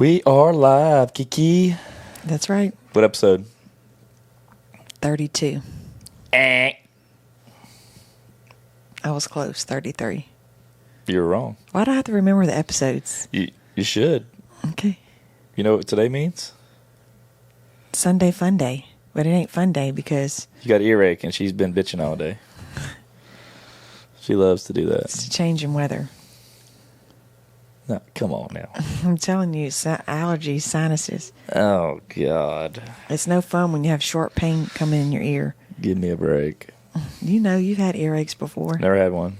We are live, Kiki. That's right. What episode? 32. Eh. I was close. 33. You're wrong. Why do I have to remember the episodes? You should. Okay. You know what today means? Sunday fun day. But it ain't fun day because You got earache and she's been bitching all day. She loves to do that. it's a change in weather. No, come on now. I'm telling you, allergies, sinuses. Oh, God. It's no fun when you have short pain coming in your ear. Give me a break. You know, you've had earaches before. Never had one.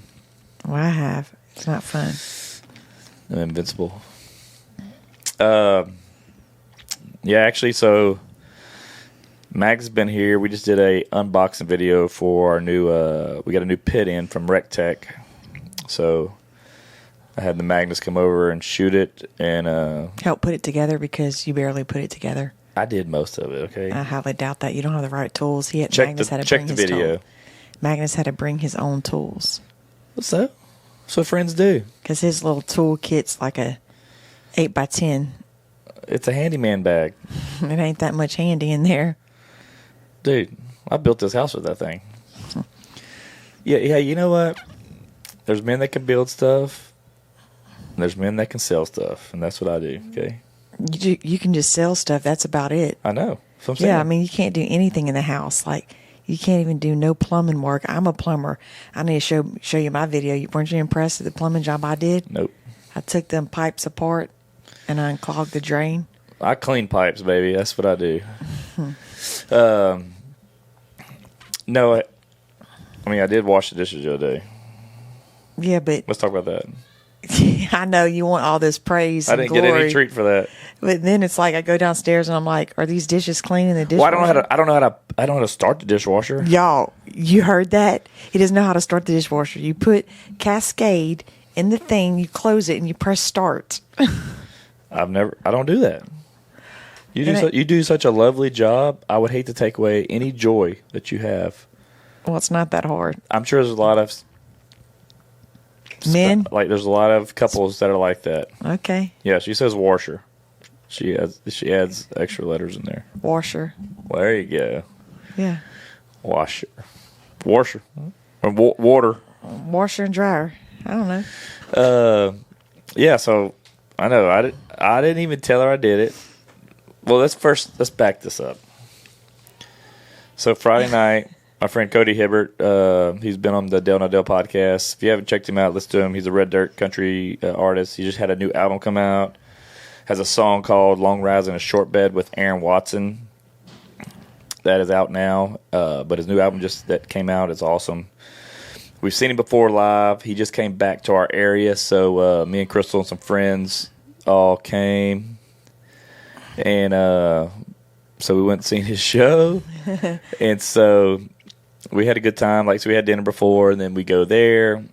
Well, I have. It's not fun. I'm invincible. Yeah, actually, so Mag's been here. We just did a unboxing video for our new, we got a new pit in from Recteq. So I had the Magnus come over and shoot it and Help put it together because you barely put it together. I did most of it, okay? I highly doubt that. You don't have the right tools. Check Magnus had to bring the his video. tool. Magnus had to bring his own tools. What's that? That's what friends do. Because his little tool kit's like a 8x10. It's a handyman bag. It ain't that much handy in there. Dude, I built this house with that thing. Yeah, you know what? There's men that can build stuff. And there's men that can sell stuff. And that's what I do, okay? You can just sell stuff. That's about it. I know. That's what I'm saying. Yeah, I mean, you can't do anything in the house. Like, you can't even do no plumbing work. I'm a plumber. I need to show you my video. Weren't you impressed with the plumbing job I did? Nope. I took them pipes apart and I unclogged the drain. I clean pipes, baby. That's what I do. No, I mean, I did wash the dishes the other day. Yeah, but Let's talk about that. I know you want all this praise I and didn't glory. get any treat for that. But then it's like I go downstairs and I'm like, are these dishes clean in the dishwasher? Well, I don't know how to start the dishwasher. Y'all, you heard that? He doesn't know how to start the dishwasher. You put Cascade in the thing, you close it, and you press start. I don't do that. You do such a lovely job. I would hate to take away any joy that you have. Well, it's not that hard. I'm sure there's a lot of Men? there's a lot of couples that are like that. Okay. Yeah, she says washer. She adds extra letters in there. Washer. Well, there you go. Yeah. Washer. Or water. Washer and dryer. I don't know. Yeah, so I know I didn't even tell her I did it. Well, let's back this up. So Friday night, my friend Cody Hibbert, he's been on the Del No Del podcast. If you haven't checked him out, listen to him. He's a red dirt country artist. He just had a new album come out. Has a song called Long Rides in a Short Bed with Aaron Watson. That is out now. But his new album that came out is awesome. We've seen him before live. He just came back to our area. So me and Crystal and some friends all came. And so we went and seen his show. And so we had a good time. So we had dinner before, and then we go there.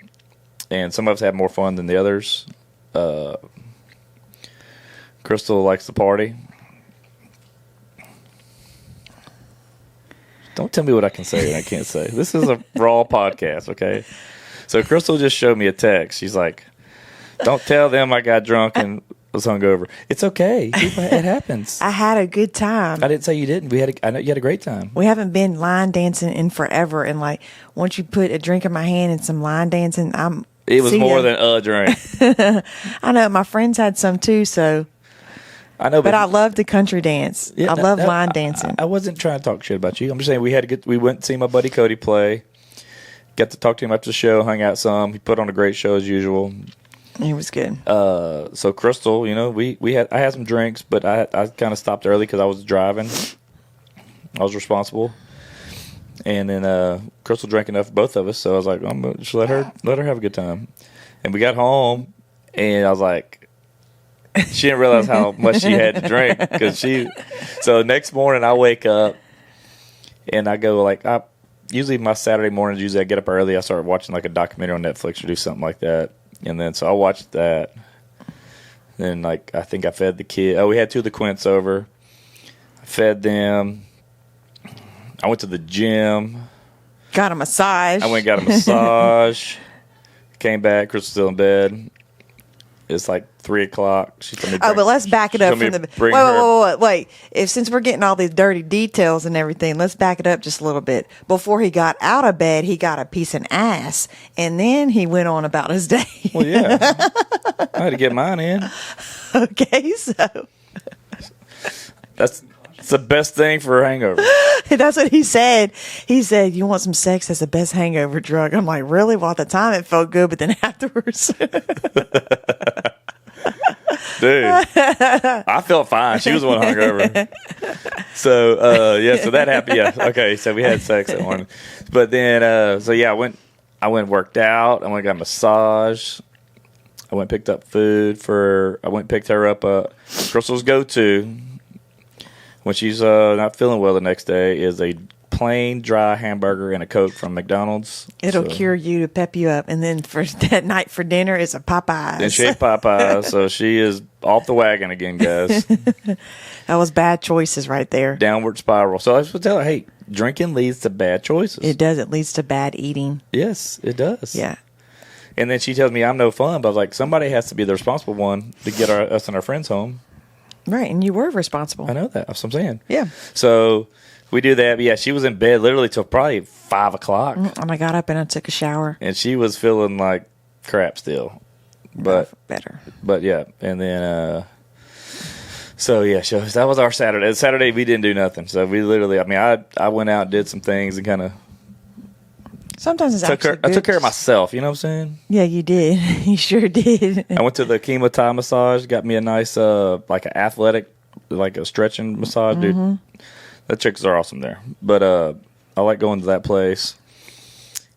And some of us had more fun than the others. Crystal likes to party. Don't tell me what I can say and I can't say. This is a raw podcast, okay? So Crystal just showed me a text. She's like, don't tell them I got drunk and was hungover. It's okay. It happens. I had a good time. I didn't say you didn't. I know you had a great time. We haven't been line dancing in forever. And like, once you put a drink in my hand and some line dancing, It was more than a drink. I know. My friends had some too, so. I know, but I love the country dance. Yeah, I love line dancing. I wasn't trying to talk shit about you. I'm just saying we went to see my buddy Cody play. Got to talk to him after the show, hung out some. He put on a great show as usual. It was good. So Crystal, I had some drinks, but I kind of stopped early because I was driving. I was responsible, and then Crystal drank enough for both of us. So I was like, I'm gonna just let her have a good time. And we got home, and I was like, she didn't realize how much she had to drink because So next morning I wake up and I go usually my Saturday mornings I get up early. I start watching like a documentary on Netflix or do something like that, and then so I watched that. Then I think I fed the kid. Oh, we had two of the Quints over. I fed them. I went to the gym. Got a massage. I went and got a massage. Came back. Chris was still in bed. It's like 3 o'clock. She told me. Oh, but let's back it up from the. Wait. If since we're getting all these dirty details and everything, let's back it up just a little bit. Before he got out of bed, he got a piece of ass, and then he went on about his day. Well, yeah, I had to get mine in. Okay, so that's the best thing for a hangover. That's what he said. He said, "You want some sex? That's the best hangover drug." I'm like, really? Well, at the time it felt good, but then afterwards. Dude, I felt fine. She was the one hungover. So, so that happened. Yeah. Okay. So we had sex at one. But then, I went and worked out. I went and got a massage. I went and picked up food I went and picked her up. Crystal's go-to when she's not feeling well the next day is a plain dry hamburger and a Coke from McDonald's. It'll cure you to pep you up. And then for that night for dinner is a Popeyes. And she ate Popeyes, so she is off the wagon again, guys. That was bad choices right there. Downward spiral. So I was tell her, hey, drinking leads to bad choices. It does. It leads to bad eating. Yes, it does. Yeah. And then she tells me I'm no fun, but I was like, somebody has to be the responsible one to get us and our friends home. Right, and you were responsible. I know that. That's what I'm saying. Yeah. So we do that. But yeah, she was in bed literally till probably 5 o'clock. And I got up and I took a shower. And she was feeling like crap still. But better. But yeah, and then so that was our Saturday. Saturday we didn't do nothing. So we literally, I went out and did some things and kind of sometimes it's actually good. I took care of myself. You know what I'm saying? Yeah, you did. You sure did. I went to the chemo Thai massage. Got me a nice like an athletic, like a stretching massage, dude. The chicks are awesome there. But I like going to that place.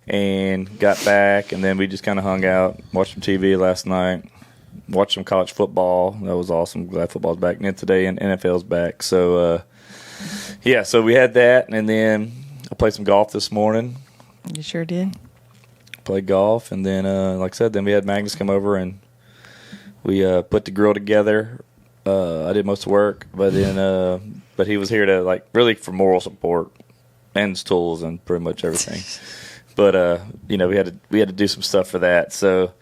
And got back, and then we just kind of hung out, watched some TV last night, watched some college football. That was awesome. Glad football's back. And then today, and NFL's back. So, so we had that, and then I played some golf this morning. You sure did? Played golf, and then, like I said, then we had Magnus come over, and we put the grill together. I did most of the work, but then but he was here to, like, really for moral support and his tools and pretty much everything. But we had to do some stuff for that, so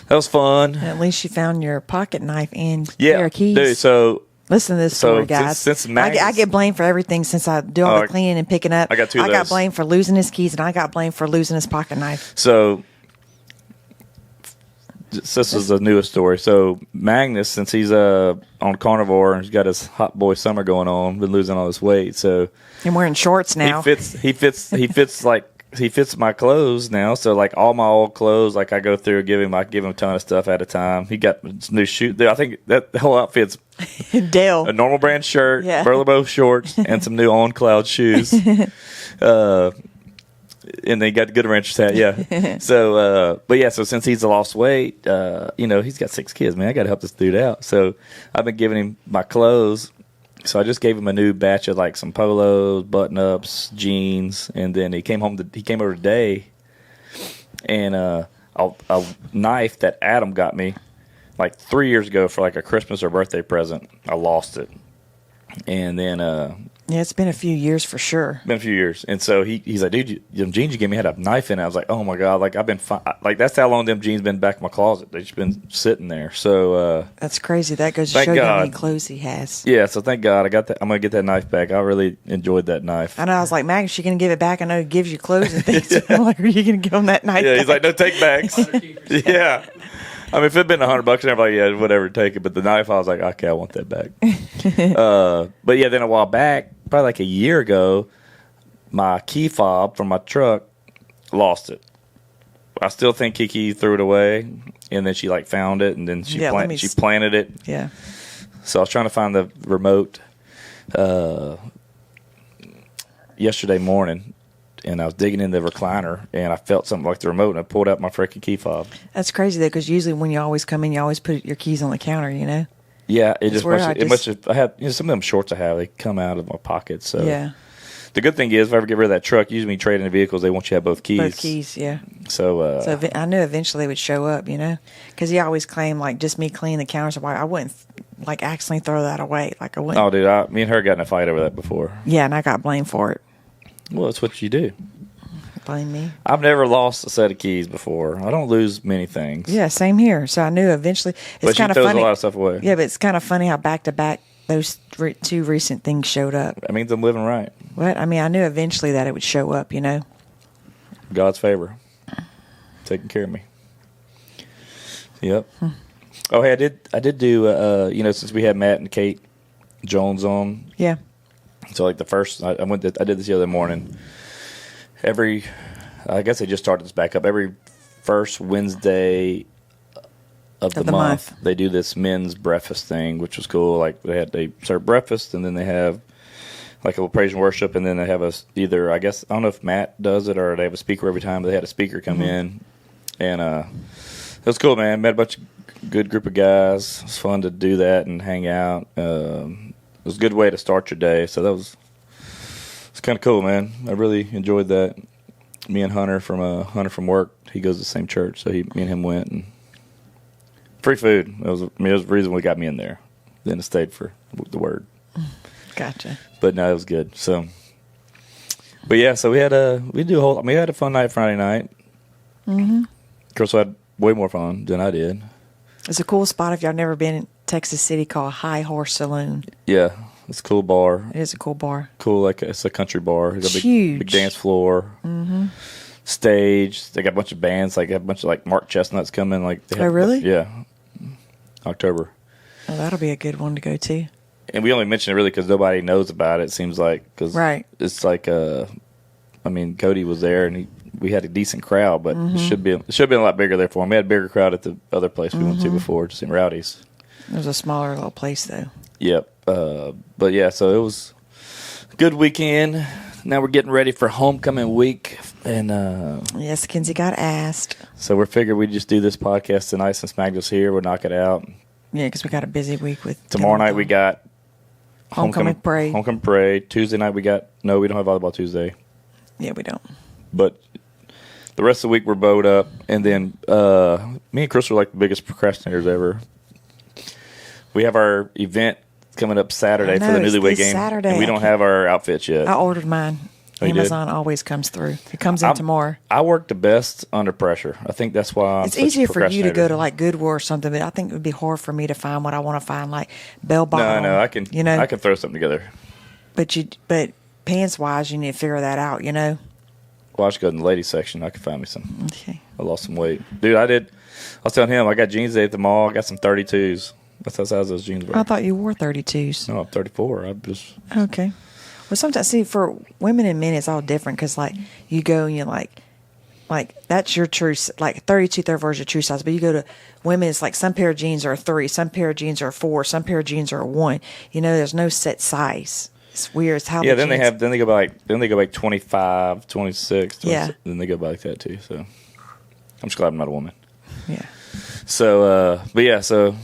that was fun. At least you found your pocket knife and pair of keys. Dude, so listen to this story, guys. Since Magnus, I get blamed for everything since I do all the cleaning and picking up. I got two of those. I got blamed for losing his keys, and I got blamed for losing his pocket knife. So this is the newest story. So Magnus, since he's on carnivore and he's got his hot boy summer going on, been losing all this weight. So and wearing shorts now. He fits my clothes now, so like all my old clothes, like I go through, give him a ton of stuff at a time. He got new shoes. I think that the whole outfit's Dale, a normal brand shirt, Burlebo shorts, and some new On Cloud shoes. And they got the Good Ranchers hat, yeah. So, so since he's lost weight, he's got 6 kids, man. I got to help this dude out. So I've been giving him my clothes. So I just gave him a new batch of like some polos, button-ups, jeans, and then he came over today, and a knife that Adam got me like 3 years ago for like a Christmas or birthday present. I lost it, and then it's been a few years for sure. Been a few years, and so he's like, dude, them jeans you gave me had a knife in it. I was like, oh my god, like I've been like that's how long them jeans been back in my closet. They've just been sitting there. So that's crazy. That goes to show you how many clothes he has. Yeah, so thank God I got that. I'm gonna get that knife back. I really enjoyed that knife. I know. I was like, Magnus, she gonna give it back? I know he gives you clothes and things. I'm like, are you gonna give him that knife? Yeah, back? He's like, no take backs. Yeah. I mean, if it'd been $100, I'm like, yeah, whatever, take it. But the knife, I was like, okay, I want that back. But yeah, then a while back, probably like a year ago, my key fob from my truck, lost it. I still think Kiki threw it away, and then she like found it, and then she planted it. Yeah. So I was trying to find the remote yesterday morning. And I was digging in the recliner, and I felt something like the remote, and I pulled out my freaking key fob. That's crazy, though, because usually when you always come in, you always put your keys on the counter, you know? Yeah, I have some of them shorts I have, they come out of my pockets. So yeah. The good thing is, if I ever get rid of that truck, usually when you trade in the vehicles, they want you to have both keys. Both keys, yeah. So I knew eventually they would show up, you know? Because he always claimed, like, just me cleaning the counters. I wouldn't, like, accidentally throw that away. Like, I wouldn't. Oh, dude, me and her got in a fight over that before. Yeah, and I got blamed for it. Well, that's what you do. blame me. I've never lost a set of keys before. I don't lose many things. Yeah, same here. So I knew eventually. It's kind of funny. A lot of stuff away. Yeah, but it's kind of funny how back to back those two recent things showed up. That means I'm living right. What? I mean, I knew eventually that it would show up. God's favor, taking care of me. Yep. Oh, hey, I did do. Since we had Matt and Kate Jones on. Yeah. So like the first, I did this the other morning. I guess they just started this back up. Every first Wednesday of the month, they do this men's breakfast thing, which was cool. Like they serve breakfast, and then they have like a little praise and worship, and then they have either, I guess, I don't know if Matt does it or they have a speaker every time. But they had a speaker come in, and it was cool, man. Met a bunch of good group of guys. It was fun to do that and hang out. It was a good way to start your day. So it's kind of cool, man. I really enjoyed that. Me and Hunter from work, he goes to the same church, so me and him went, and free food. It was the reason we got me in there. Then it stayed for the word. Gotcha. But no, it was good. So, but yeah, so we had a fun night Friday night. Mm-hmm. Of course, I had way more fun than I did. It's a cool spot if y'all never been in Texas City called High Horse Saloon. Yeah, it's a cool bar. It is a cool bar. Cool, like it's a country bar. It's got a huge. Big dance floor. Mm-hmm. Stage. They got a bunch of bands. Like a bunch of like Mark Chestnuts coming. Oh, really? Yeah. October. Oh, that'll be a good one to go to. And we only mention it really because nobody knows about it. It seems like right. It's like Cody was there and we had a decent crowd, but it should be a lot bigger there for him. We had a bigger crowd at the other place we went to before, just in Rowdy's. It was a smaller little place though. Yep. But yeah, so it was a good weekend. Now we're getting ready for homecoming week, and yes, Kinsey got asked. So we're figuring we'd just do this podcast tonight since Magnus here. We'll knock it out. Yeah, because we got a busy week with tomorrow night. We got homecoming parade. Homecoming parade. Tuesday night we don't have volleyball Tuesday. Yeah, we don't. But the rest of the week we're bowed up, and then me and Chris are like the biggest procrastinators ever. We have our event coming up Saturday for the newlywed game. Saturday. And we don't have our outfits yet. I ordered mine. Oh, Amazon always comes through. It comes in tomorrow. I work the best under pressure. I think that's why it's easier for you to go to like Goodwill or something, but I think it would be hard for me to find what I want to find, like bell bottom. No, I can. I can throw something together. But pants wise, you need to figure that out. Well, I should go in the ladies section. I can find me some. Okay. I lost some weight, dude. I was telling him I got jeans at the mall. I got some 32s. That's how size those jeans were. I thought you wore 32s. No, I'm 34. Okay. Well, sometimes, see, for women and men, it's all different because, like, you go and you're like that's your true, like, 32, 34 is your true size. But you go to women, it's like some pair of jeans are a 3, some pair of jeans are a 4, some pair of jeans are a 1. There's no set size. It's weird. It's how then they go by like 25, 26. 26 yeah. Then they go by like that too. So I'm just glad I'm not a woman. Yeah. So, but yeah, so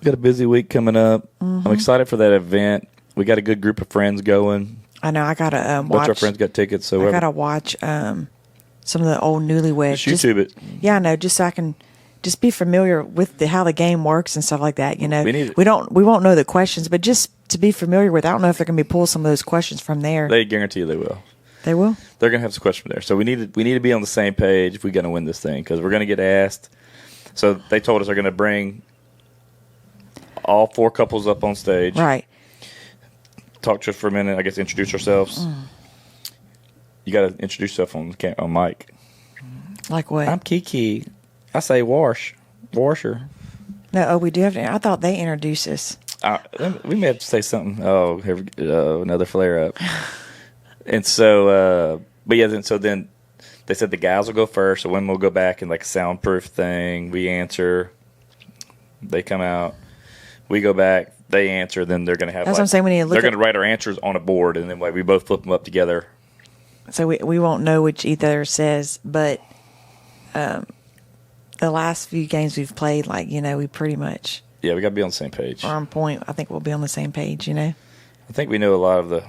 we got a busy week coming up. I'm excited for that event. We got a good group of friends going. I know. I gotta watch. A bunch of our friends got tickets. So I gotta watch some of the old newlyweds. Just YouTube it. Yeah, I know. Just so I can just be familiar with how the game works and stuff like that. We won't know the questions, but just to be familiar with. I don't know if they're gonna be pull some of those questions from there. They guarantee you they will. They will. They're gonna have some questions from there. So we need to be on the same page if we're gonna win this thing because we're gonna get asked. So they told us they're gonna bring all 4 couples up on stage. Right. Talk to us for a minute. I guess introduce ourselves. You got to introduce yourself on mic. Like what? I'm Kiki. I say washer. No, we do have to. I thought they introduced us. We may have to say something. Oh, another flare up. And so, but yeah. Then they said the guys will go first. The women will go back in like a soundproof thing. We answer. They come out. We go back. They answer, then they're going to have. That's what I'm saying. They're going to write our answers on a board, and then we both flip them up together. So we won't know which either says, but the last few games we've played, we pretty much. Yeah, we got to be on the same page. Or on point. I think we'll be on the same page. I think we know a lot of the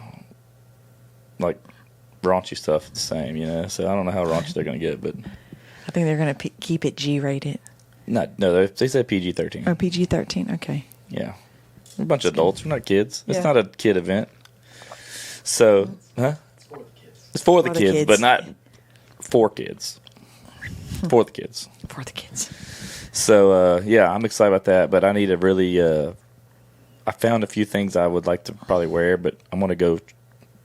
raunchy stuff the same. So I don't know how raunchy they're going to get, but I think they're going to keep it G-rated. No, they said PG-13. Oh, PG-13. Okay. Yeah. We're a bunch of adults. We're not kids. It's not a kid event. So, huh? It's for the kids, but not for kids. For the kids. For the kids. So, yeah, I'm excited about that, but I need to really I found a few things I would like to probably wear, but I'm going to go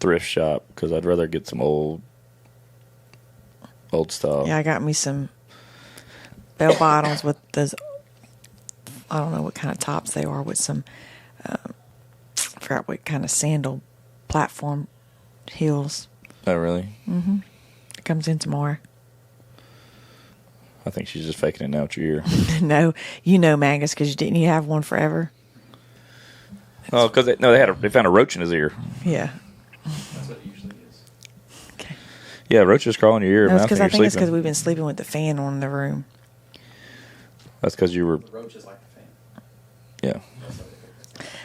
thrift shop because I'd rather get some old stuff. Yeah, I got me some bell bottoms with those, I don't know what kind of tops they are, with some, I forgot what kind of sandal platform heels. Oh, really? Mm-hmm. It comes in tomorrow. I think she's just faking it now with your ear. No, you know Magnus, because didn't you have one forever? Oh, because they found a roach in his ear. Yeah. That's what it usually is. Okay. Yeah, roaches crawl in your ear. No, Man, I think it's because sleeping. we've been sleeping with the fan on in the room. That's because you were. The roaches like the fan. Yeah.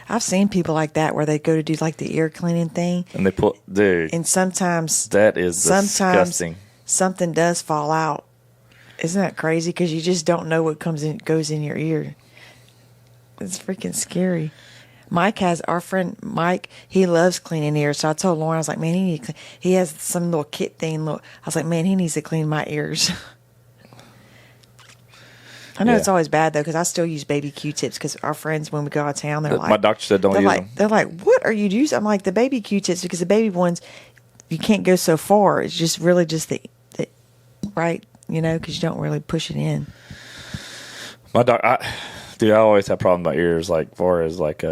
I've seen people like that where they go to do like the ear cleaning thing, And they pull. Dude, and sometimes that is disgusting. Something does fall out. Isn't that crazy? Because you just don't know what goes in your ear. It's freaking scary. Our friend Mike, he loves cleaning ears. So I told Lauren, I was like, man, he has some little kit thing. I was like, man, he needs to clean my ears. I know it's always bad though, because I still use baby Q-tips, because our friends, when we go out of town, they're like, my doctor said don't use them. They're like, what are you using? I'm like, the baby Q-tips, because the baby ones, you can't go so far. It's just really just the right, because you don't really push it in. I always have problems with my ears, like far as like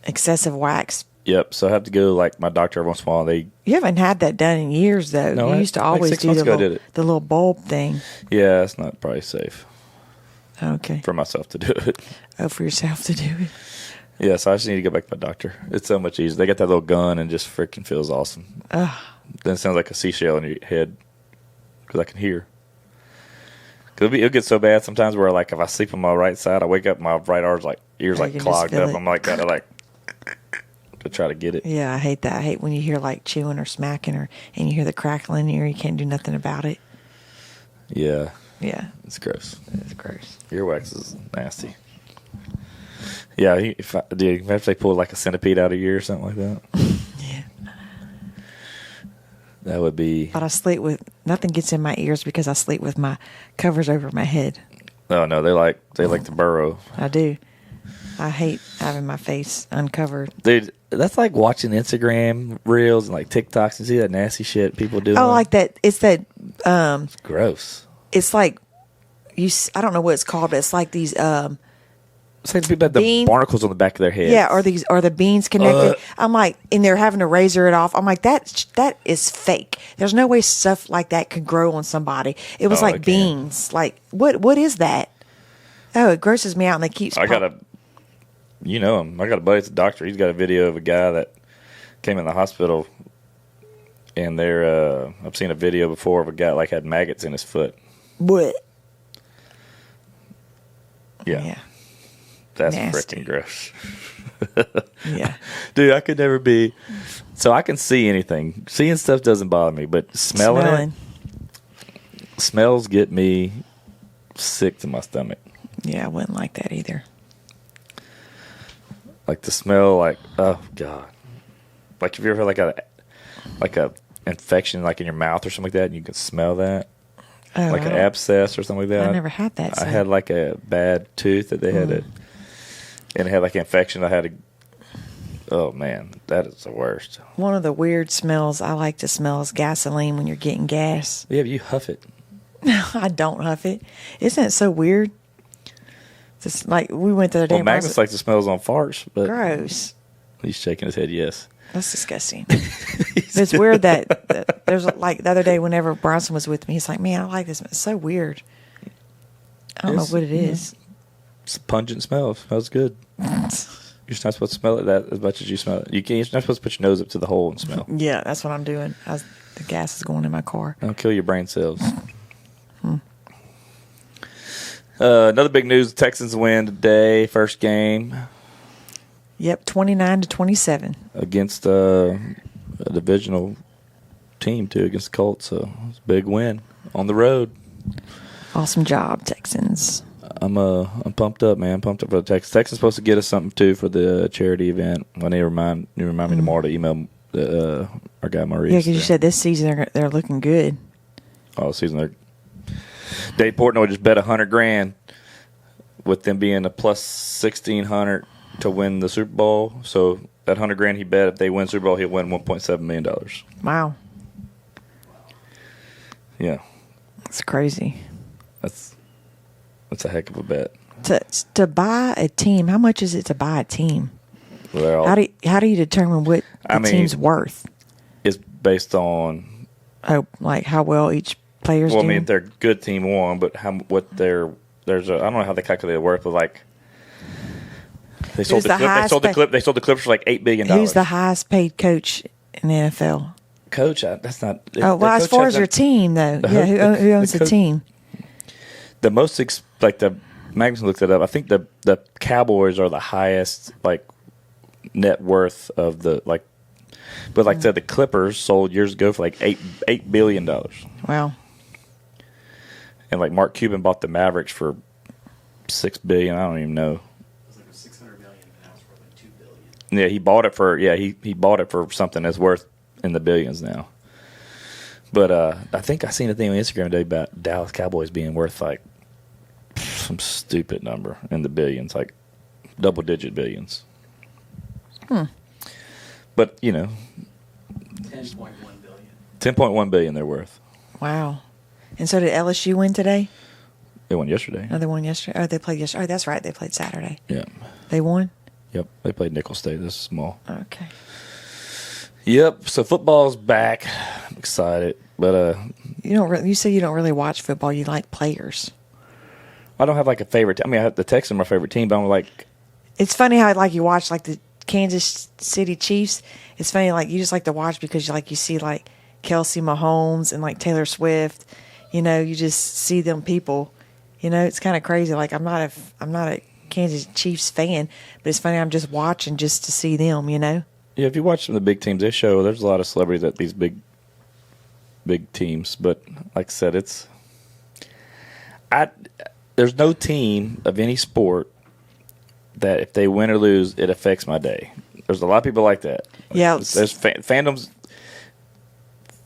excessive wax. Yep. So I have to go like my doctor every once in a while. You haven't had that done in years though. No, you used to always do the little bulb thing. Yeah, it's not probably safe. Okay. For myself to do it. Oh, for yourself to do it. Yeah, so I just need to go back to my doctor. It's so much easier. They got that little gun and just freaking feels awesome. Then it sounds like a seashell in your head because I can hear. Cause it'll get so bad sometimes where like if I sleep on my right side, I wake up my right ears like clogged up. I'm like gotta like to try to get it. Yeah, I hate that. I hate when you hear like chewing or smacking and you hear the crackling in your ear. You can't do nothing about it. Yeah. Yeah. It's gross. It's gross. Earwax is nasty. Yeah, if they pull like a centipede out of your ear or something like that. Yeah. That would be. But I sleep with nothing gets in my ears because I sleep with my covers over my head. Oh no, they like to burrow. I do. I hate having my face uncovered. Dude, that's like watching Instagram reels and like TikToks and see that nasty shit people do. Oh, like that. It's that. It's gross. It's like I don't know what it's called, but it's like these. It's like people have the barnacles on the back of their head. Yeah, or the beans connected. I'm like, and they're having to razor it off. I'm like, that is fake. There's no way stuff like that could grow on somebody. It was like beans. Like what is that? Oh, it grosses me out, and they keep. I got a buddy that's a doctor. He's got a video of a guy that came in the hospital, and I've seen a video before of a guy like had maggots in his foot. What? Yeah. That's nasty. freaking gross. Yeah. Dude, I could never be. So I can see anything. Seeing stuff doesn't bother me, but smelling. Smells get me sick to my stomach. Yeah, I wouldn't like that either. Like the smell, like, oh, God. Like if you ever had like a infection like in your mouth or something like that, and you can smell that. Oh, like an abscess or something like that. I never had that. I had like a bad tooth that they had and it had like an infection. Oh man, that is the worst. One of the weird smells I like to smell is gasoline when you're getting gas. Yeah, but you huff it. No, I don't huff it. Isn't it so weird? Just like we went the other day. Well, Magnus likes to smells on farts, but gross. He's shaking his head yes. That's disgusting. It's weird that there's like the other day whenever Bronson was with me, he's like, man, I like this. It's so weird. I don't know what it is. It's a pungent smell. It smells good. You're just not supposed to smell it that as much as you smell it. You're not supposed to put your nose up to the hole and smell. Yeah, that's what I'm doing. The gas is going in my car. It'll kill your brain cells. Another big news, the Texans win today, first game. Yep, 29-27. Against a divisional team, too, against the Colts. So it's a big win on the road. Awesome job, Texans. I'm pumped up, man. Pumped up for the Texans. Texans supposed to get us something, too, for the charity event. I need to remind me tomorrow to email our guy Maurice. Yeah, because you said this season they're looking good. All season, Dave Portnoy just bet $100,000 with them being a plus 1,600 to win the Super Bowl. So that $100,000 he bet if they win Super Bowl, he'll win $1.7 million. Wow, yeah, that's crazy. That's a heck of a bet. To buy a team, how much is it to buy a team? Well, how do you determine what the team's worth? It's based on like how well each player's doing? I mean, if they're a good team, one, but I don't know how they calculate the worth, but like they sold the Clippers for like $8 billion. Who's the highest paid coach in the NFL? Coach, that's not. As far as your team though, who owns the team? The most the Magnus looked it up. I think the Cowboys are the highest like net worth of the like, but like I said, the Clippers sold years ago for like $8 billion. Wow. And like Mark Cuban bought the Mavericks for $6 billion. I don't even know. It was like $600 million, and now it's worth like $2 billion. Yeah, he bought it for he bought it for something that's worth in the billions now. But I think I seen a thing on Instagram today about Dallas Cowboys being worth like some stupid number in the billions, like double-digit billions. But, 10.1 billion. 10.1 billion they're worth. Wow. And so did LSU win today? They won yesterday. Oh, they won yesterday. Oh, they played yesterday. Oh, that's right. They played Saturday. Yeah. They won? Yep. They played Nickel State. This is small. Okay. Yep. So football's back. I'm excited. But you say you don't really watch football. You like players. I don't have like a favorite. I mean, I have the Texans are my favorite team, but I'm like. It's funny how like you watch like the Kansas City Chiefs. It's funny like you just like to watch because you see like Kelsey Mahomes and like Taylor Swift. You just see them people. It's kind of crazy. Like I'm not a Kansas Chiefs fan, but it's funny I'm just watching just to see them. Yeah, if you watch some of the big teams, they show there's a lot of celebrities at these big teams. But like I said, there's no team of any sport that if they win or lose, it affects my day. There's a lot of people like that. Yeah. There's fandoms.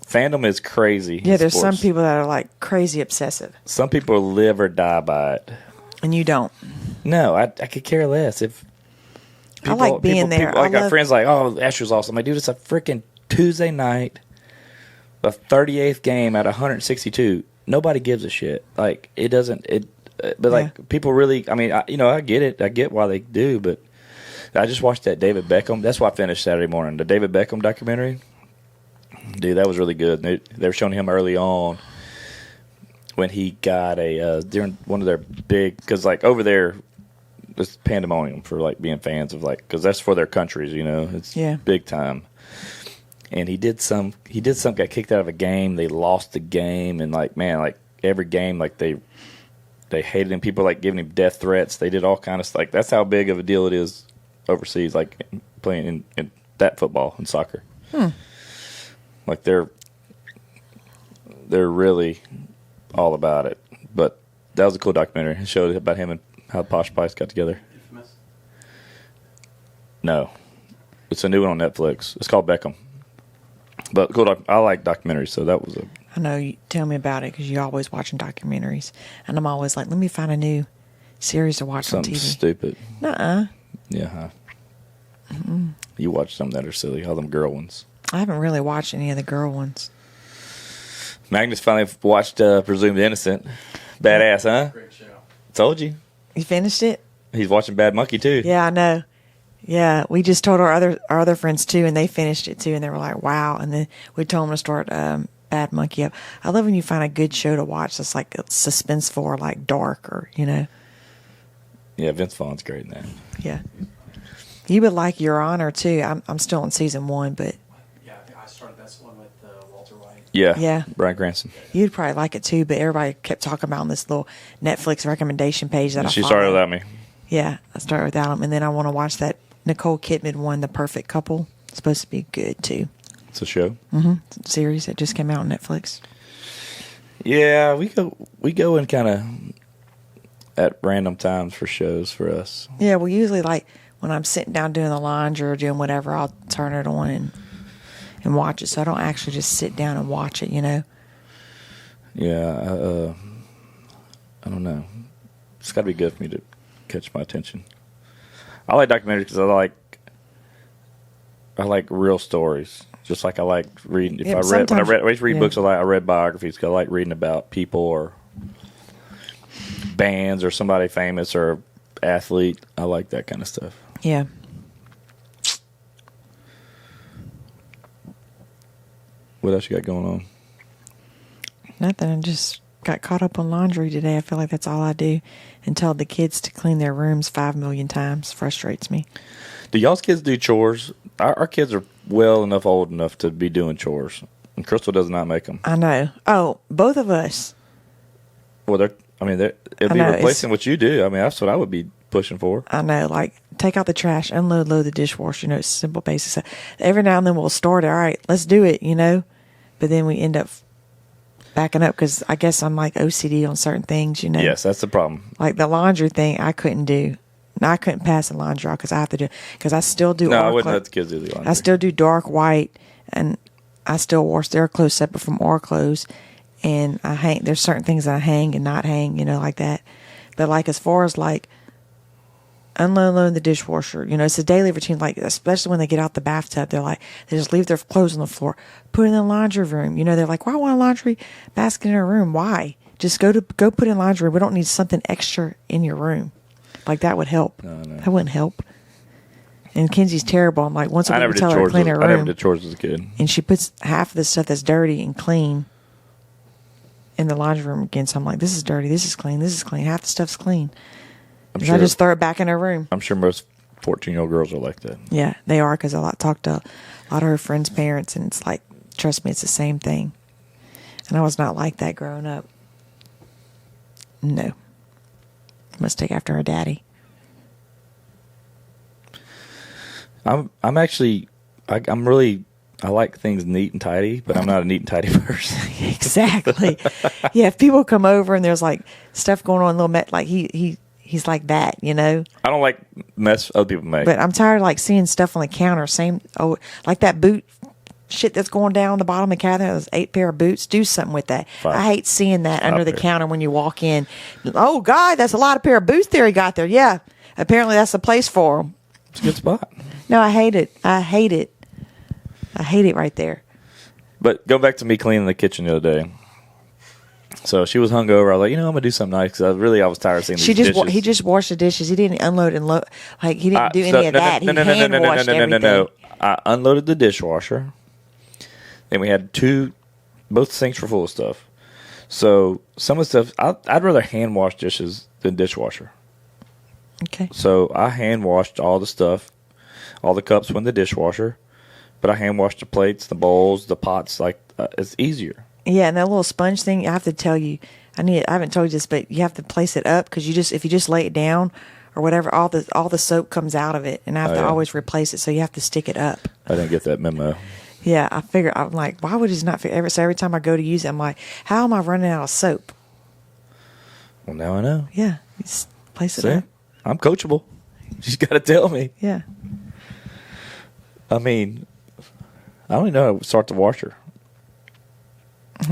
Fandom is crazy. Yeah, there's some people that are like crazy obsessive. Some people live or die by it. And you don't. No, I could care less. If people, I like being there. I got friends like, oh, Asher's awesome. I'm like, dude, it's a freaking Tuesday night, the 38th game out of 162. Nobody gives a shit. Like, it doesn't. But like people really. I mean, I get it. I get why they do. But I just watched that David Beckham. That's why I finished Saturday morning. The David Beckham documentary. Dude, that was really good. They were showing him early on when he got during one of their big, because like over there, it's pandemonium for like being fans of like, because that's for their countries, it's big time. And he did some, got kicked out of a game. They lost the game, and like man, like every game, like they hated him. People like giving him death threats. They did all kind of stuff. Like that's how big of a deal it is overseas, like playing in that football and soccer. Like they're really all about it. But that was a cool documentary. It showed about him and how Posh Spice got together. Infamous? No. It's a new one on Netflix. It's called Beckham. But cool. I like documentaries, so that was I know. You tell me about it because you're always watching documentaries. And I'm always like, let me find a new series to watch something on TV. Stupid. Nuh-uh. Yeah, huh? You watch some that are silly, all them girl ones. I haven't really watched any of the girl ones. Magnus finally watched Presumed Innocent. Badass, huh? Great show. Told you. You finished it? He's watching Bad Monkey, too. Yeah, I know. Yeah, we just told our other friends, too, and they finished it, too, and they were like, wow. And then we told them to start Bad Monkey up. I love when you find a good show to watch that's like suspenseful or like dark or, Yeah, Vince Vaughn's great in that. Yeah. You would like Your Honor, too. I'm still on season 1, but... I started that one with Walter White. Yeah. Bryan Cranston. You'd probably like it too, but everybody kept talking about on this little Netflix recommendation page that She I started without me. Yeah, I started without him, and then I want to watch that Nicole Kidman one, The Perfect Couple. It's supposed to be good too. It's a show. It's a series that just came out on Netflix. Yeah, we go in kind of at random times for shows for us. Yeah, well, usually like when I'm sitting down doing the laundry or doing whatever, I'll turn it on and and watch it. So I don't actually just sit down and watch it, you know? Yeah, I don't know. It's got to be good for me to catch my attention. I like documentaries because I like real stories. Just like I like reading. When I read books, I read biographies because I like reading about people or bands or somebody famous or athlete. I like that kind of stuff. Yeah. What else you got going on? Nothing. I just got caught up on laundry today. I feel like that's all I do. And tell the kids to clean their rooms 5 million times. Frustrates me. Do y'all's kids do chores? Our kids are old enough to be doing chores. And Crystal does not make them. I know. Oh, both of us. Well, it'll be replacing what you do. I mean, that's what I would be pushing for. I know. Like, take out the trash, load the dishwasher. You know, it's simple basic. Every now and then we'll start it. All right, let's do it, you know. But then we end up backing up because I guess I'm like OCD on certain things, you know. Yes, that's the problem. Like the laundry thing, I couldn't do. No, I couldn't pass the laundry off because I have to do. Because I still do. No, I wouldn't let the kids do the laundry. I still do dark white, and I still wash their clothes separate from our clothes. And I hang. There's certain things that I hang and not hang, you know, like that. But like as far as like unloading the dishwasher, you know, it's a daily routine. Like especially when they get out the bathtub, they just leave their clothes on the floor, put it in the laundry room. You know, they're like, "Why want a laundry basket in our room? Why? Just go put in laundry. We don't need something extra in your room." Like that would help. No. That wouldn't help. And Kenzie's terrible. I'm like, once a week we tell her to clean her room. I never did chores as a kid. And she puts half of the stuff that's dirty and clean in the laundry room again. So I'm like, this is dirty, this is clean, this is clean. Half the stuff's clean. So I just throw it back in her room. I'm sure most 14-year-old girls are like that. Yeah, they are because I talked to a lot of her friends' parents, and it's like, trust me, it's the same thing. And I was not like that growing up. No. Must take after her daddy. I'm actually, I'm really, I like things neat and tidy, but I'm not a neat and tidy person. Exactly. Yeah, if people come over and there's like stuff going on, like he's like that, you know. I don't like mess other people make. But I'm tired of like seeing stuff on the counter. Like that boot shit that's going down the bottom of the cabinet, those 8 pair of boots. Do something with that. 5. I hate seeing that under the counter when you walk in. Oh God, that's a lot of pair of boots there he got there. Yeah, apparently that's the place for them. It's a good spot. No, I hate it. I hate it right there. But go back to me cleaning the kitchen the other day. So she was hungover. I was like, I'm gonna do something nice because I was tired of seeing these dishes. He just washed the dishes. He didn't unload and load. Like he didn't do any of that. He hand washed everything. No. I unloaded the dishwasher. Then we had both sinks were full of stuff. So some of the stuff, I'd rather hand wash dishes than dishwasher. Okay. So I hand washed all the stuff. All the cups went in the dishwasher. But I hand washed the plates, the bowls, the pots. Like it's easier. Yeah, and that little sponge thing, I have to tell you, I haven't told you this, but you have to place it up because if you just lay it down or whatever, all the soap comes out of it, and I have to always replace it, so you have to stick it up. I didn't get that memo. Yeah, I'm like, why would it not fit? So every time I go to use it, I'm like, how am I running out of soap? Well, now I know. Yeah, just place it up. I'm coachable. You just got to tell me. Yeah. I mean, I don't even know how to start the washer.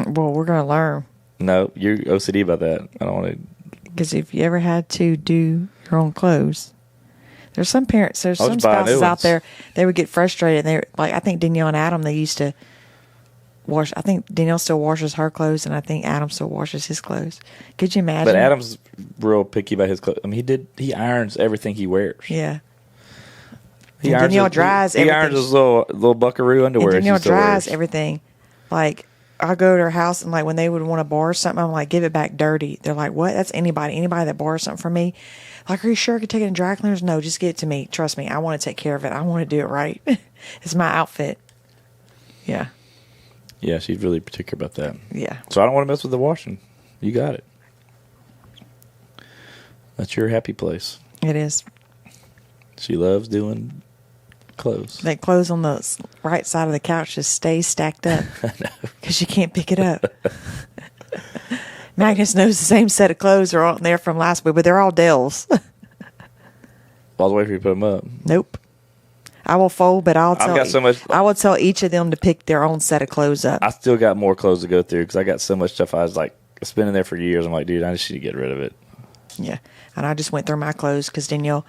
Well, we're going to learn. No, you're OCD about that. I don't want to. Because if you ever had to do your own clothes, there's some spouses out there, they would get frustrated. And I think Danielle and Adam, they used to wash. I think Danielle still washes her clothes, and I think Adam still washes his clothes. Could you imagine? But Adam's real picky about his clothes. I mean, he irons everything he wears. Yeah. Danielle dries everything. He irons his little buckaroo underwear. And Danielle dries everything. Like, I go to her house, and like when they would want to borrow something, I'm like, give it back dirty. They're like, what? That's anybody that borrows something from me. Like, are you sure I could take it in dry cleaners? No, just give it to me. Trust me, I want to take care of it. I want to do it right. It's my outfit. Yeah. Yeah, she's really particular about that. Yeah. So I don't want to mess with the washing. You got it. That's your happy place. It is. She loves doing clothes. That clothes on the right side of the couch just stays stacked up because you can't pick it up. Magnus knows the same set of clothes are on there from last week, but they're all Dell's. All the way for you to put them up. Nope. I will fold, but I've got so much. I will tell each of them to pick their own set of clothes up. I still got more clothes to go through because I got so much stuff. I was like, it's been in there for years. I'm like, dude, I just need to get rid of it. Yeah, and I just went through my clothes because Danielle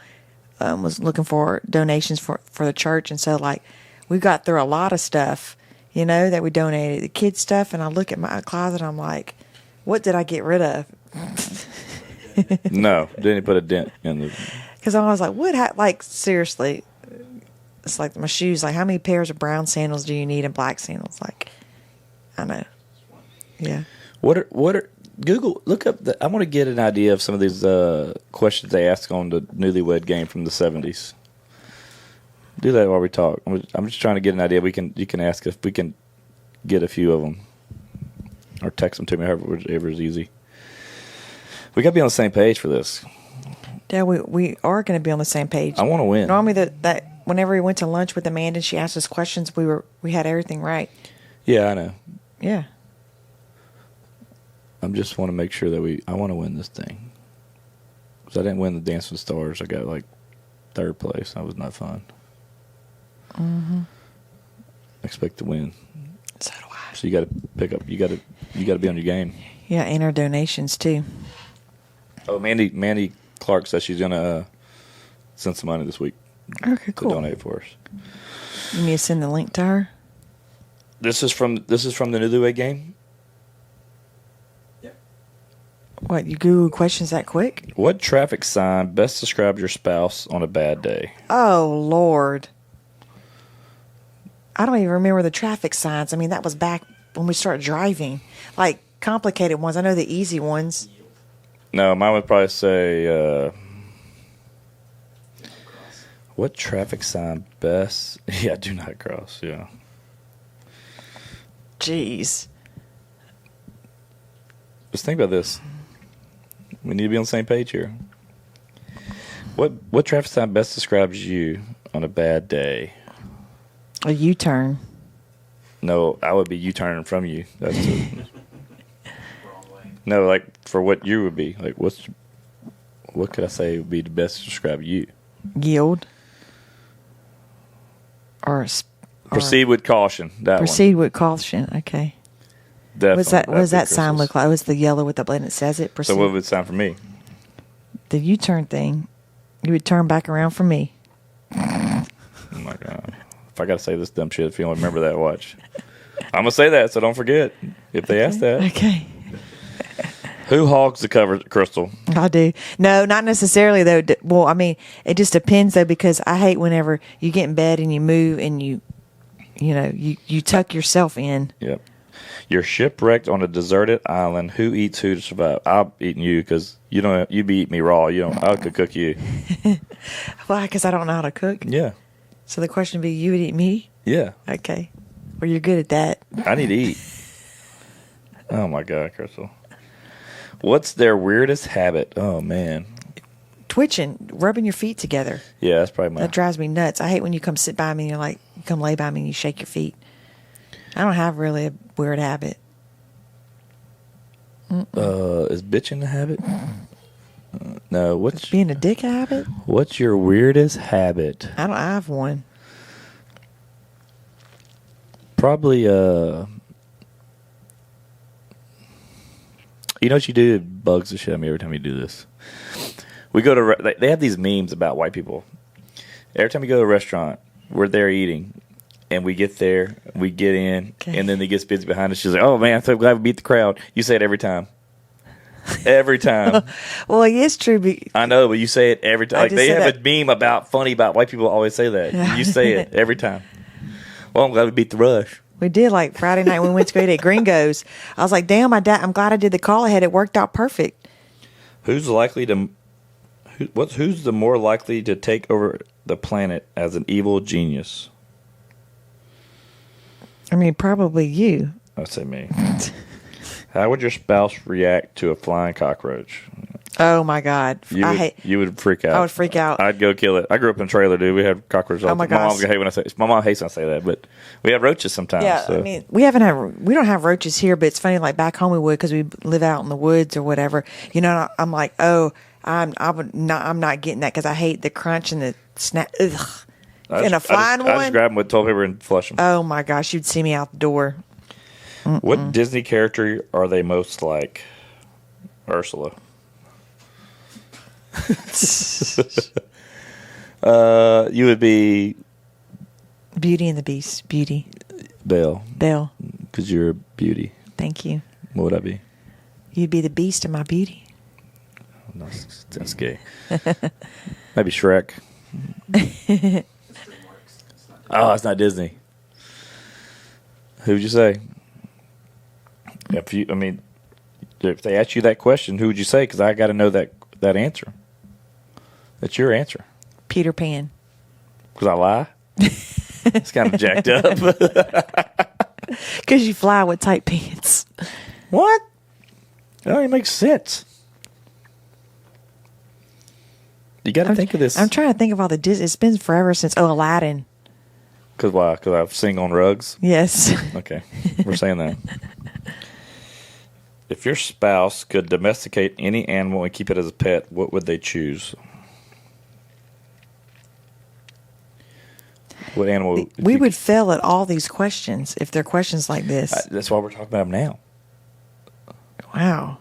was looking for donations for the church, and so like we got through a lot of stuff, that we donated, the kids stuff, and I look at my closet, and I'm like, what did I get rid of? No, didn't put a dent in the. Because I was like, what? Like seriously. It's like my shoes. Like, how many pairs of brown sandals do you need and black sandals? Like, I know. Yeah. What are Google? Look up. I want to get an idea of some of these questions they ask on the Newlywed Game from the 70s. Do that while we talk. I'm just trying to get an idea. You can ask if we can get a few of them, or text them to me. However is easy. We got to be on the same page for this. Yeah, we are going to be on the same page. I want to win. Normally that whenever we went to lunch with Amanda and she asked us questions, we had everything right. Yeah, I know. Yeah. I just want to make sure that I want to win this thing. Because I didn't win the Dance with the Stars. I got like 3rd place. That was not fun. Mm-hmm. I expect to win. So do I. So you got to pick up. You got to be on your game. Yeah, and our donations too. Oh, Mandy Clark says she's gonna send some money this week. Okay, cool. To donate for us. You need to send the link to her. This is from the Newlywed Game. Yeah. What, you Google questions that quick? What traffic sign best describes your spouse on a bad day? Oh Lord, I don't even remember the traffic signs. I mean, that was back when we started driving. Like complicated ones. I know the easy ones. No, mine would probably say. What traffic sign best? Yeah, do not cross. Yeah. Jeez. Just think about this. We need to be on the same page here. What traffic sign best describes you on a bad day? A U-turn. No, I would be U-turning from you. That's Wrong way. no, like for what you would be. Like what could I say would be the best to describe you? Yield. Proceed with caution. That proceed with caution. Okay. Definitely. What does that sign look like? Oh, it's the yellow with the blend that says it. Proceed. So what would it sound for me? The U-turn thing. You would turn back around for me. Oh my God. If I got to say this dumb shit, if you don't remember that, watch. I'm going to say that, so don't forget if they ask that. Okay. Who hogs the cover, Crystal? I do. No, not necessarily, though. Well, I mean, it just depends, though, because I hate whenever you get in bed and you move and you tuck yourself in. Yep. You're shipwrecked on a deserted island. Who eats who to survive? I'm eating you because you be eating me raw. I could cook you. Why? Because I don't know how to cook? Yeah. So the question would be, you would eat me? Yeah. Okay. Well, you're good at that. I need to eat. Oh, my God, Crystal. What's their weirdest habit? Oh, man. Twitching, rubbing your feet together. Yeah, that's probably That drives me nuts. I hate when you come sit by me and you come lay by me and you shake your feet. I don't have really a weird habit. Is bitching a habit? No. What's being a dick a habit? What's your weirdest habit? I don't have one. Probably, you know what you do? It bugs the shit out of me every time you do this. We go to, they have these memes about white people. Every time we go to a restaurant, we're there eating, and we get there, we get in, and then he gets busy behind us. She's like, oh, man, I'm so glad we beat the crowd. You say it every time. Every time. Well, it is true. I know, but you say it every time. Like, they have a meme funny about white people always say that. Yeah. You say it every time. Well, I'm glad we beat the rush. We did, like Friday night when we went to go eat at Gringo's. I was like, damn, I'm glad I did the call ahead. It worked out perfect. Who's the more likely to take over the planet as an evil genius? I mean, probably you. I'd say me. How would your spouse react to a flying cockroach? Oh my God! You would freak out. I would freak out. I'd go kill it. I grew up in a trailer, dude. We had cockroaches. Oh my gosh! My mom hates when I say that, but we have roaches sometimes. Yeah, so. I mean, we don't have roaches here, but it's funny. Like back home, we would because we live out in the woods or whatever. You know, I'm like, oh, I'm not getting that because I hate the crunch and the snap. Ugh. In a flying I just one? grab them with toilet paper and flush them. Oh my gosh, you'd see me out the door. What Disney character are they most like? Ursula. You would be Beauty and the Beast. Beauty. Belle. Belle. Because you're a beauty. Thank you. What would I be? You'd be the Beast of my beauty. No, that's gay. Maybe Shrek. Oh, it's not Disney. Who would you say? If they ask you that question, who would you say? Because I got to know that answer. That's your answer. Peter Pan. Because I lie. It's kind of jacked up. Because you fly with tight pants. What? That don't even make sense. You got to think of this. I'm trying to think of all the Disney. It's been forever since. Oh, Aladdin. Because why? Because I sing on rugs? Yes. Okay. We're saying that. If your spouse could domesticate any animal and keep it as a pet, what would they choose? What animal? We would fail at all these questions if they're questions like this. That's why we're talking about them now. Wow.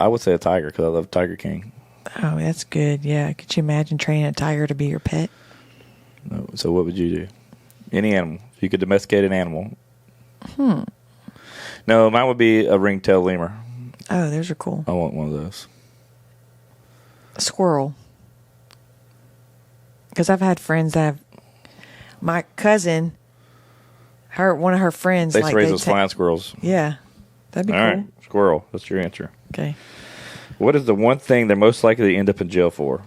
I would say a tiger because I love Tiger King. Oh, that's good. Yeah. Could you imagine training a tiger to be your pet? No, so what would you do? Any animal. If you could domesticate an animal. No, mine would be a ring-tailed lemur. Oh, those are cool. I want one of those. A squirrel. Because I've had friends that have. My cousin, one of her friends. They raise those flying squirrels. Yeah. That'd be All cool. right, squirrel. That's your answer. Okay. What is the one thing they're most likely to end up in jail for?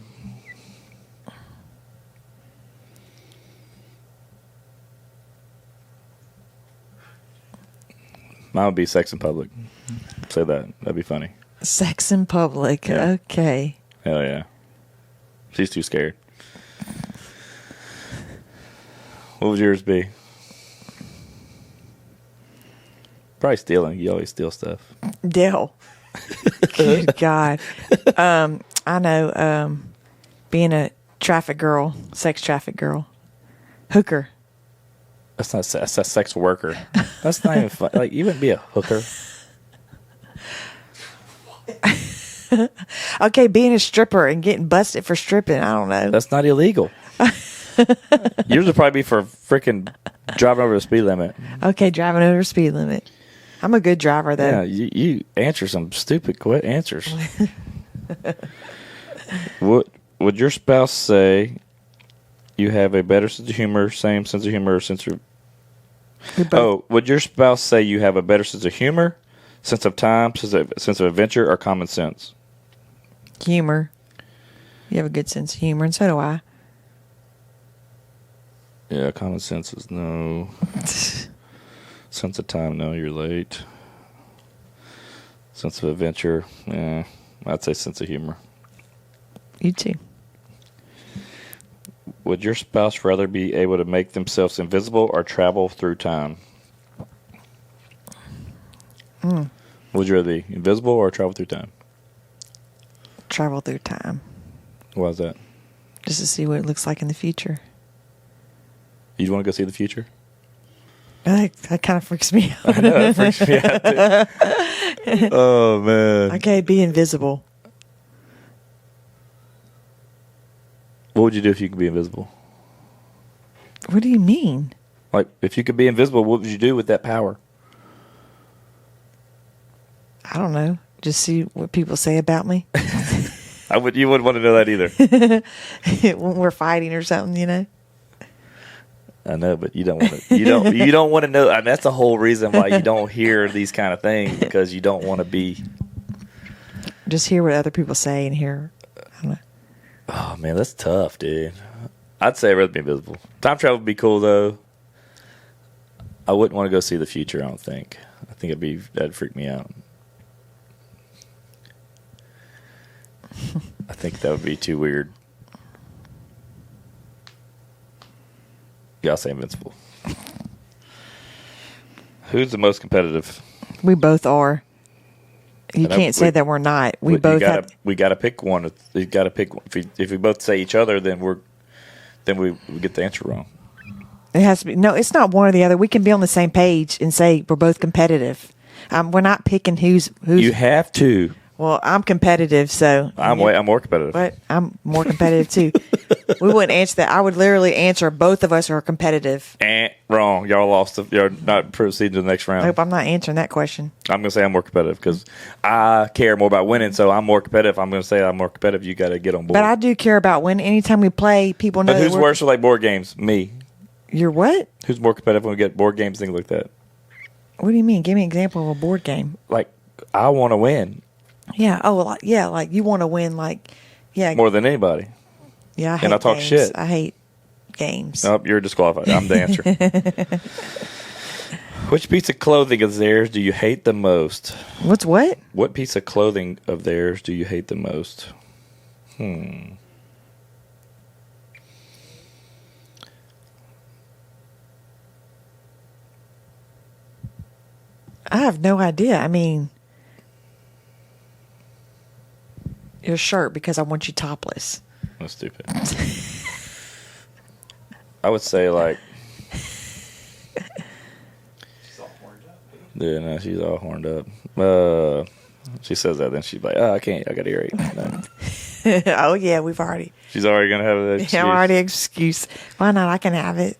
Mine would be sex in public. Say that. That'd be funny. Sex in public. Yeah. Okay. Hell yeah. She's too scared. What would yours be? Probably stealing. You always steal stuff. Dell. Good God. I know. Being a traffic girl, sex traffic girl, hooker. That's not. That's a sex worker. That's not even fun. Like you wouldn't be a hooker. Okay, being a stripper and getting busted for stripping. I don't know. That's not illegal. Yours would probably be for freaking driving over the speed limit. Okay, driving over the speed limit. I'm a good driver, though. Yeah, you answer some stupid answers. What would your spouse say? You have a better sense of humor, same sense of humor, would your spouse say you have a better sense of humor, sense of time, sense of adventure, or common sense? Humor. You have a good sense of humor, and so do I. Yeah, common sense is no. Sense of time, no, you're late. Sense of adventure, yeah, I'd say sense of humor. You too. Would your spouse rather be able to make themselves invisible or travel through time? Would you rather be invisible or travel through time? Travel through time. Why is that? Just to see what it looks like in the future. You'd want to go see the future? That kind of freaks me out. I know, that freaks me out too. Oh, man. Okay, be invisible. What would you do if you could be invisible? What do you mean? Like, if you could be invisible, what would you do with that power? I don't know. Just see what people say about me. You wouldn't want to know that either. When we're fighting or something, you know? I know, but you don't want to. You don't want to know. I mean, that's the whole reason why you don't hear these kind of things, because you don't want to be. Just hear what other people say and hear. I don't know. Oh man, that's tough, dude. I'd say I'd rather be invisible. Time travel would be cool though. I wouldn't want to go see the future. I don't think. I think that'd freak me out. I think that would be too weird. Yeah, I'll say invincible. Who's the most competitive? We both are. You can't say that we're not. We both have. We got to pick one. You got to pick one. If we both say each other, then we get the answer wrong. It has to be. No, it's not one or the other. We can be on the same page and say we're both competitive. We're not picking who's. You have to. Well, I'm competitive, so I'm more competitive. But I'm more competitive too. We wouldn't answer that. I would literally answer both of us are competitive. Wrong. Y'all lost. You're not proceeding to the next round. Nope, I'm not answering that question. I'm going to say I'm more competitive because I care more about winning, so I'm more competitive. I'm going to say I'm more competitive. You got to get on board. But I do care about winning. Anytime we play, people know. But who's worse with like board games? Me. You're what? Who's more competitive when we get board games, things like that? What do you mean? Give me an example of a board game. Like, I want to win. Yeah. Oh, like you want to win, like, yeah. More than anybody. Yeah, I hate and I talk games. shit. I hate games. Nope, you're disqualified. I'm the answer. Which piece of clothing of theirs do you hate the most? What's what? What piece of clothing of theirs do you hate the most? I have no idea. I mean, your shirt because I want you topless. That's stupid. I would say like. She's all horned up. Yeah, no, she's all horned up. She says that, then she's like, "Oh, I can't. I got earache." No. Oh yeah, we've already. She's already gonna have that excuse. Yeah, already excuse. Why not? I can have it.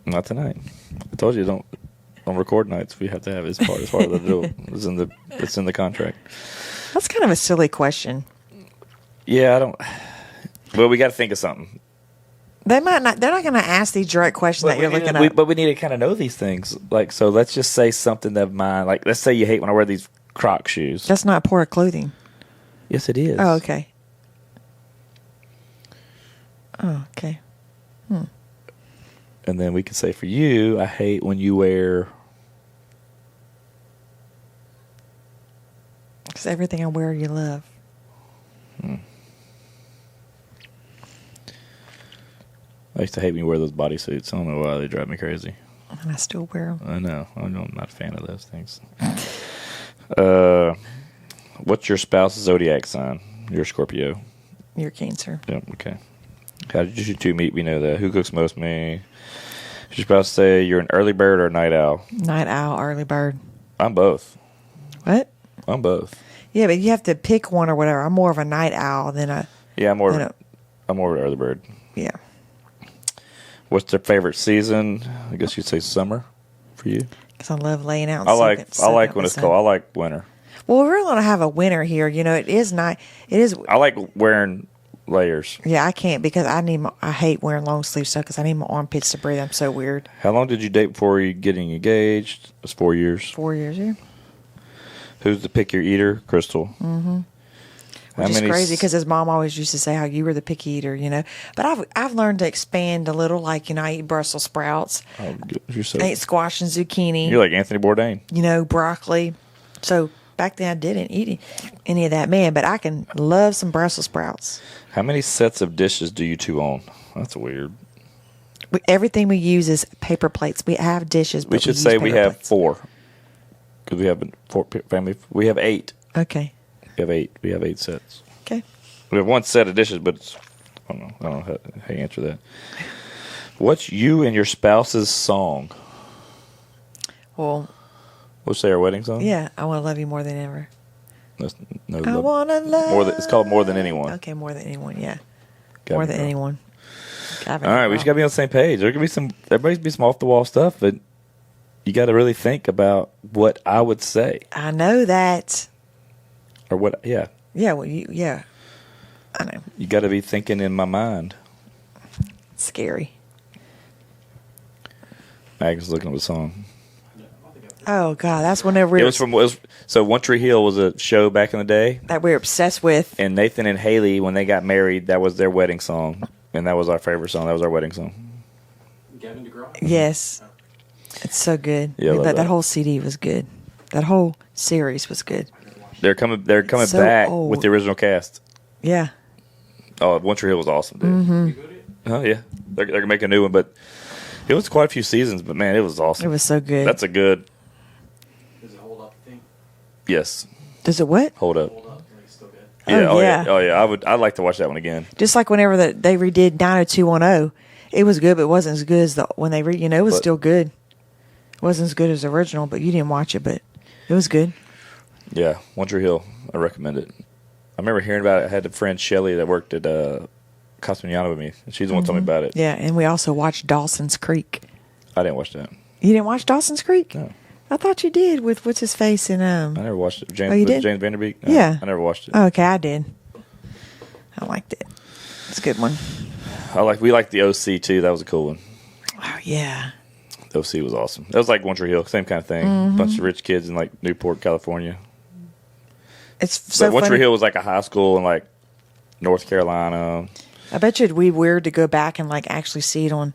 Not tonight. I told you don't. On record nights, we have to have it as part of the deal. It's in the contract. That's kind of a silly question. Yeah, I don't. Well, we got to think of something. They might not. They're not going to ask these direct questions that you're looking up. But we need to kind of know these things. Like, so let's just say something of mine. Like, let's say you hate when I wear these Croc shoes. That's not poor clothing. Yes, it is. Oh, okay. Oh, okay. And then we can say for you, I hate when you wear. Because everything I wear, you love. I used to hate when you wear those bodysuits. I don't know why they drive me crazy. And I still wear them. I know. I'm not a fan of those things. What's your spouse's zodiac sign? You're a Scorpio. You're Cancer. Yep. Okay. How did you two meet? We know that. Who cooks most? Me. Did your spouse say you're an early bird or a night owl? Night owl, early bird. I'm both. What? I'm both. Yeah, but you have to pick one or whatever. I'm more of a night owl than a. Yeah, I'm more of an early bird. Yeah. What's their favorite season? I guess you'd say summer for you. Because I love laying out. And I like when it's cold. I like winter. Well, we really don't have a winter here. You know, it is nice. It is. I like wearing layers. Yeah, I can't because I hate wearing long sleeve stuff because I need my armpits to breathe. I'm so weird. How long did you date before you getting engaged? It was 4 years. 4 years, yeah. Who's the pick your eater? Crystal. Mm-hmm. Which is crazy because his mom always used to say how you were the picky eater, you know. But I've learned to expand a little. Like, you know, I eat Brussels sprouts. Oh, you're so. I eat squash and zucchini. You're like Anthony Bourdain. You know, broccoli. So back then I didn't eat any of that, man. But I can love some Brussels sprouts. How many sets of dishes do you two own? That's weird. Everything we use is paper plates. We have dishes, but we should say we have plates. 4. Because we have 4 family. We have 8. Okay. We have 8 sets. Okay. We have 1 set of dishes, but it's, I don't know how you answer that. What's you and your spouse's song? Well, We'll say our wedding song? yeah, I want to love you more than ever. That's, no, I want to love. it's called More Than Anyone. Okay, more than anyone, yeah. Gotta More be than wrong. anyone. All right, we just got to be on the same page. There's going to be everybody's be some off the wall stuff, but you got to really think about what I would say. I know that. Or what, yeah. Yeah, well, yeah. I know. You got to be thinking in my mind. It's scary. Magnus looking up a song. Oh, God, that's whenever so One Tree Hill was a show back in the day. that we're obsessed with. And Nathan and Haley, when they got married, that was their wedding song. And that was our favorite song. That was our wedding song. Gavin DeGraw? Yes. It's so good. Yeah, I love that that. whole CD was good. That whole series was good. They're coming So back old. with the original cast. Yeah. Oh, One Tree Hill was awesome, dude. Mm-hmm. Oh, yeah. They're going to make a new one, but it was quite a few seasons, but man, it was awesome. It was so good. That's a good, Does it hold up, you think? yes. Does it what? Hold Up. Hold up. Like, still good. Yeah, Oh, yeah. Oh yeah. I'd like to watch that one again. Just like whenever they redid 90210, it was good, but it wasn't as good as when they it was still good. It wasn't as good as the original, but you didn't watch it, but it was good. Yeah, One Tree Hill. I recommend it. I remember hearing about it. I had a friend Shelly that worked at Castagnano with me. She's the one who told me about it. Yeah, and we also watched Dawson's Creek. I didn't watch that. You didn't watch Dawson's Creek? No. I thought you did with what's his face and I never watched it. James, Oh, you did? James Vanderbeek? No, Yeah. I never watched it. Oh, okay, I did. I liked it. It's a good one. We liked the OC too. That was a cool one. Oh yeah. The OC was awesome. That was like One Tree Hill, same kind of thing. Mm-hmm. Bunch of rich kids in like Newport, California. It's so One Tree funny. Hill was like a high school in like North Carolina. I bet you it'd be weird to go back and like actually see it on,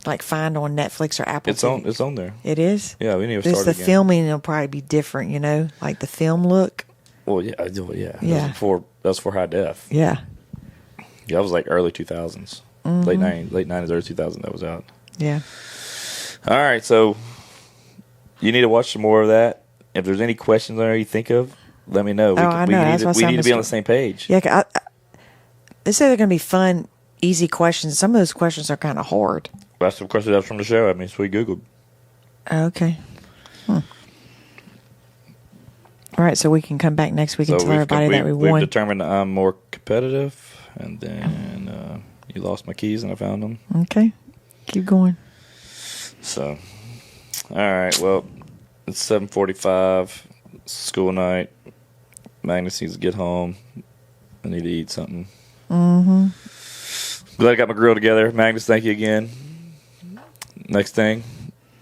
like find on Netflix or Apple. It's TV. on. It's on there. It is. Yeah, we need to Just start the again. filming will probably be different. Like the film look. Well, yeah, yeah. Yeah. That was for high def. Yeah. Yeah, that was like early 2000s, late 90s, early 2000s. That was out. Yeah. All right, so you need to watch some more of that. If there's any questions on there you think of, let me know. I know. That's why We need to be on Mr. the same page. Yeah. They say they're going to be fun, easy questions. Some of those questions are kind of hard. That's some questions from the show. I mean, so we Googled. Okay. All right, so we can come back next week and tell everybody that we We've won. determined that I'm more competitive, and then you lost my keys and I found them. Okay. Keep going. So, all right. Well, it's 7:45. School night. Magnus needs to get home. I need to eat something. Mm-hmm. Glad I got my grill together. Magnus, thank you again. Next thing,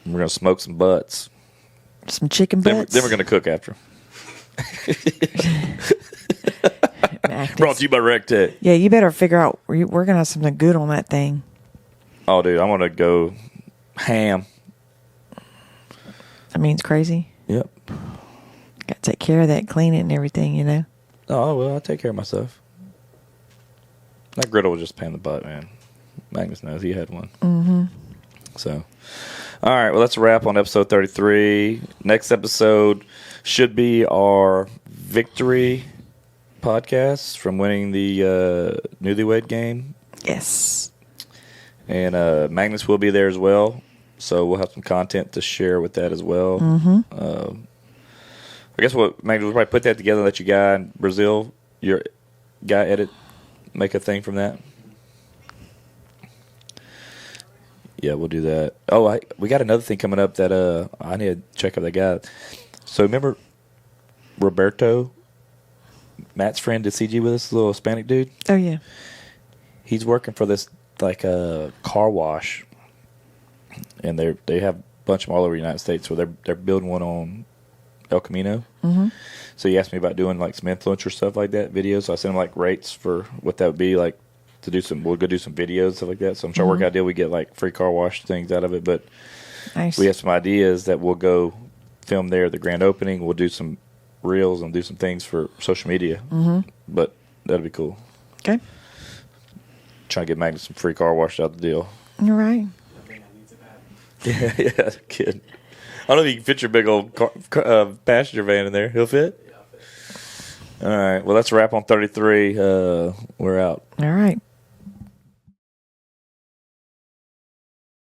we're gonna smoke some butts. Some chicken butts. Then we're gonna cook after. Magnus. Brought to you by Recteq. Yeah, you better figure out. We're going to have something good on that thing. Oh, dude, I'm gonna go ham. That means crazy. Yep. Got to take care of that, clean it and everything, Oh, well, I'll take care of myself. That griddle was just a pain in the butt, man. Magnus knows he had one. Mm-hmm. So, all right, well, that's a wrap on episode 33. Next episode should be our victory podcast from winning the newlywed game. Yes. And Magnus will be there as well. So we'll have some content to share with that as well. Mm-hmm. I guess Magnus, we'll probably put that together and let your guy in Brazil, your guy make a thing from that. Yeah, we'll do that. Oh, we got another thing coming up that I need to check out that guy. So remember Roberto, Matt's friend, did CG with us, little Hispanic dude? Oh, yeah. He's working for this car wash, and they have a bunch of them all over the United States. So they're building one on El Camino. Mm-hmm. So he asked me about doing like some influencer stuff like that, videos. So I sent him like rates for what that would be like to do some. We'll go do some videos stuff like that. So I'm trying to work out a deal. We get like free car wash things out of it, but Nice. we have some ideas that we'll go film there at the grand opening. We'll do some reels and do some things for social media. Mm-hmm. But that'll be cool. Okay. Trying to get Magnus some free car wash out the deal. All right. The van needs it bad. Yeah, kid. I don't know if you can fit your big old passenger van in there. He'll fit? Yeah, I'll fit. All right. Well, that's a wrap on 33. We're out. All right.